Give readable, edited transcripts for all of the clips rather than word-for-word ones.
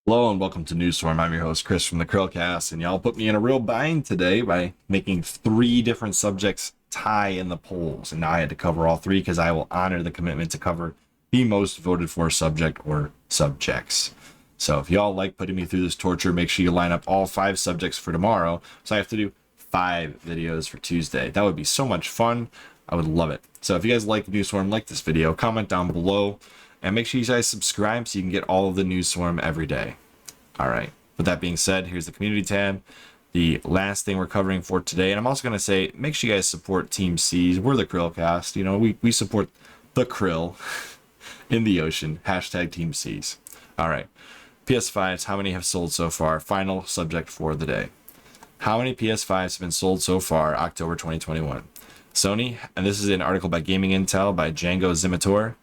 Hello and welcome to Newswarm. I'm your host Chris from the CHRILLCAST, and y'all put me in a real bind today by making 3 different subjects tie in the polls, and now I had to cover all 3 because I will honor the commitment to cover the most voted for subject or subjects. So if y'all like putting me through this torture, make sure you line up all 5 subjects for tomorrow, so I have to do 5 videos for Tuesday. That would be so much fun. I would love it. So if you guys like Newswarm, like this video, comment down below. And make sure you guys subscribe so you can get all of the News Swarm every day. All right. With that being said, here's the community tab. The last thing we're covering for today. And I'm also going to say, make sure you guys support Team C's. We're the CHRILLCAST. You know, we support the krill in the ocean. Hashtag Team C's. All right. PS5s, how many have sold so far? Final subject for the day. How many PS5s have been sold so far October 2021? Sony, and this is an article by Gaming Intel by Django Zimatori,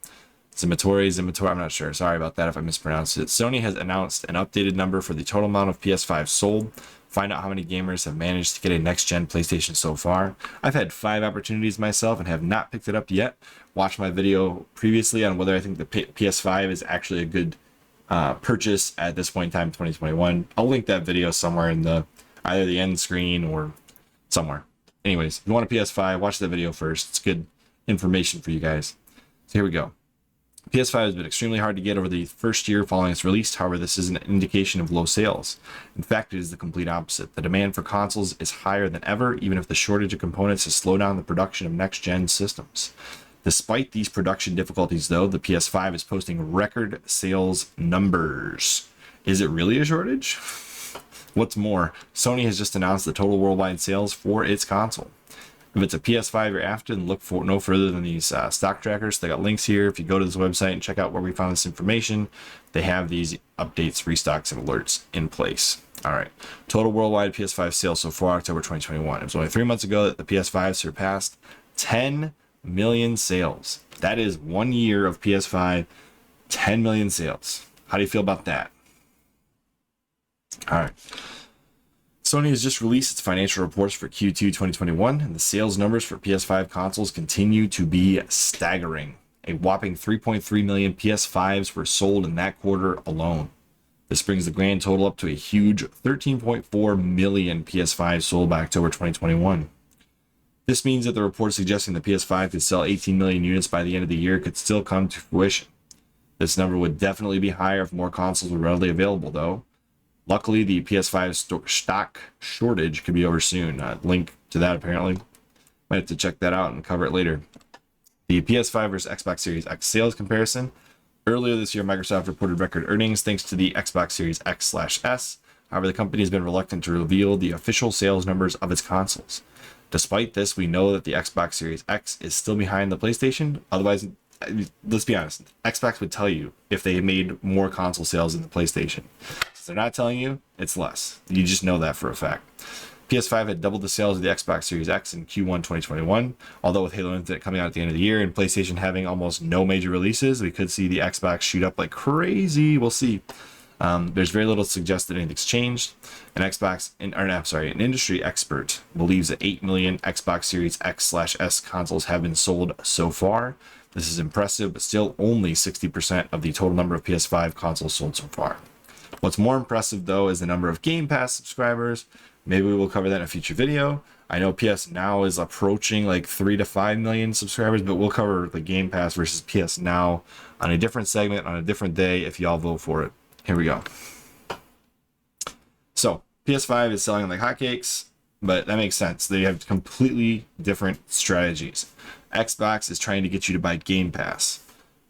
I'm not sure. Sorry about that if I mispronounced it. Sony has announced an updated number for the total amount of PS5 sold. Find out how many gamers have managed to get a next-gen PlayStation so far. I've had 5 opportunities myself and have not picked it up yet. Watch my video previously on whether I think the PS5 is actually a good purchase at this point in time, 2021. I'll link that video somewhere in the either the end screen or somewhere. Anyways, if you want a PS5, watch that video first. It's good information for you guys. So here we go. PS5 has been extremely hard to get over the first year following its release. However, this is an indication of low sales. In fact, it is the complete opposite. The demand for consoles is higher than ever, even if the shortage of components has slowed down the production of next-gen systems. Despite these production difficulties, though, the PS5 is posting record sales numbers. Is it really a shortage? What's more, Sony has just announced the total worldwide sales for its console. If it's a PS5 you're after, then look for no further than these stock trackers. They got links here. If you go to this website and check out where we found this information, they have these updates, restocks, and alerts in place. All right. Total worldwide PS5 sales so far, October 2021. It was only 3 months ago that the PS5 surpassed 10 million sales. That is 1 year of PS5, 10 million sales. How do you feel about that? All right. Sony has just released its financial reports for Q2 2021, and the sales numbers for PS5 consoles continue to be staggering. A whopping 3.3 million PS5s were sold in that quarter alone. This brings the grand total up to a huge 13.4 million PS5s sold by October 2021. This means that the report suggesting the PS5 could sell 18 million units by the end of the year could still come to fruition. This number would definitely be higher if more consoles were readily available, though. Luckily, the PS5 stock shortage could be over soon. Link to that apparently. Might have to check that out and cover it later. The PS5 versus Xbox Series X sales comparison. Earlier this year, Microsoft reported record earnings thanks to the Xbox Series X/S. However, the company has been reluctant to reveal the official sales numbers of its consoles. Despite this, we know that the Xbox Series X is still behind the PlayStation. Otherwise, let's be honest, Xbox would tell you if they made more console sales than the PlayStation. Since they're not telling you, it's less. You just know that for a fact. PS5 had doubled the sales of the Xbox Series X in Q1 2021, although with Halo Infinite coming out at the end of the year and PlayStation having almost no major releases, we could see the Xbox shoot up like crazy. We'll see. There's very little to suggest that anything's changed. An industry expert believes that 8 million Xbox Series X/S consoles have been sold so far. This is impressive, but still only 60% of the total number of PS5 consoles sold so far. What's more impressive, though, is the number of Game Pass subscribers. Maybe we will cover that in a future video. I know PS Now is approaching like 3 to 5 million subscribers, but we'll cover the Game Pass versus PS Now on a different segment on a different day if y'all vote for it. Here we go. So PS5 is selling like hotcakes, but that makes sense. They have completely different strategies. Xbox is trying to get you to buy Game Pass.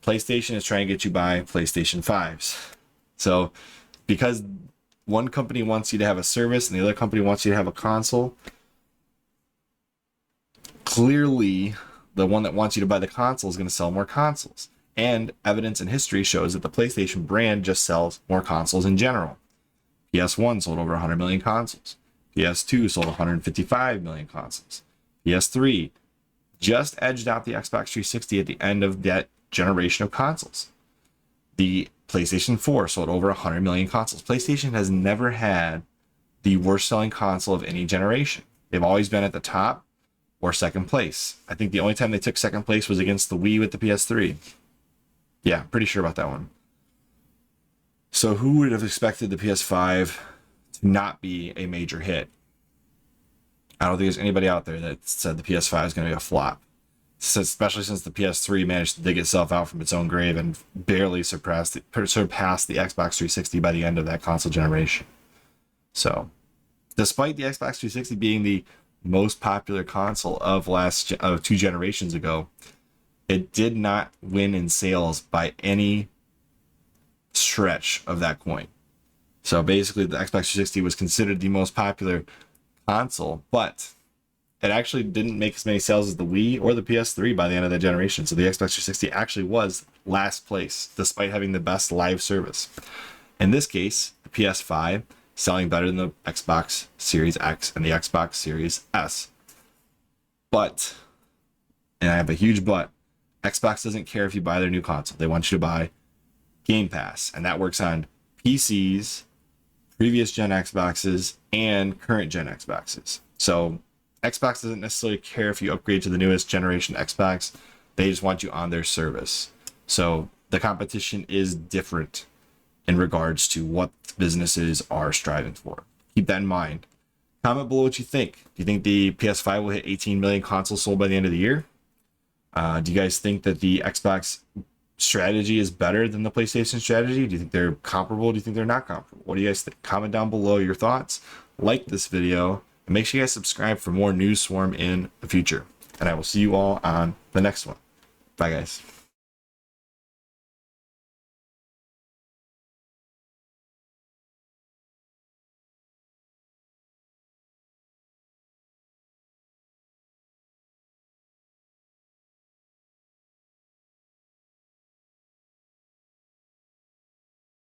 PlayStation is trying to get you to buy PlayStation 5s. So because one company wants you to have a service and the other company wants you to have a console, clearly the one that wants you to buy the console is going to sell more consoles. And evidence and history shows that the PlayStation brand just sells more consoles in general. PS1 sold over 100 million consoles. PS2 sold 155 million consoles. PS3 just edged out the Xbox 360 at the end of that generation of consoles. The PlayStation 4 sold over 100 million consoles. PlayStation has never had the worst selling console of any generation. They've always been at the top or second place. I think the only time they took second place was against the Wii with the PS3. Yeah, pretty sure about that one. So who would have expected the PS5 to not be a major hit? I don't think there's anybody out there that said the PS5 is going to be a flop, especially since the PS3 managed to dig itself out from its own grave and barely surpassed the Xbox 360 by the end of that console generation. So, despite the Xbox 360 being the most popular console of 2 generations ago, it did not win in sales by any stretch of that coin. So basically, the Xbox 360 was considered the most popular console, but it actually didn't make as many sales as the Wii or the PS3 by the end of that generation. So the Xbox 360 actually was last place, despite having the best live service. In this case, the PS5 selling better than the Xbox Series X and the Xbox Series S. But, and I have a huge but, Xbox doesn't care if you buy their new console. They want you to buy Game Pass, and that works on PCs, previous gen Xboxes, and current gen Xboxes. So Xbox doesn't necessarily care if you upgrade to the newest generation Xbox. They just want you on their service. So the competition is different in regards to what businesses are striving for. Keep that in mind. Comment below what you think. Do you think the PS5 will hit 18 million consoles sold by the end of the year? Do you guys think that the Xbox strategy is better than the PlayStation strategy? Do you think they're comparable? Do you think they're not comparable? What do you guys think? Comment down below your thoughts. Like this video. And make sure you guys subscribe for more News Swarm in the future. And I will see you all on the next one. Bye, guys.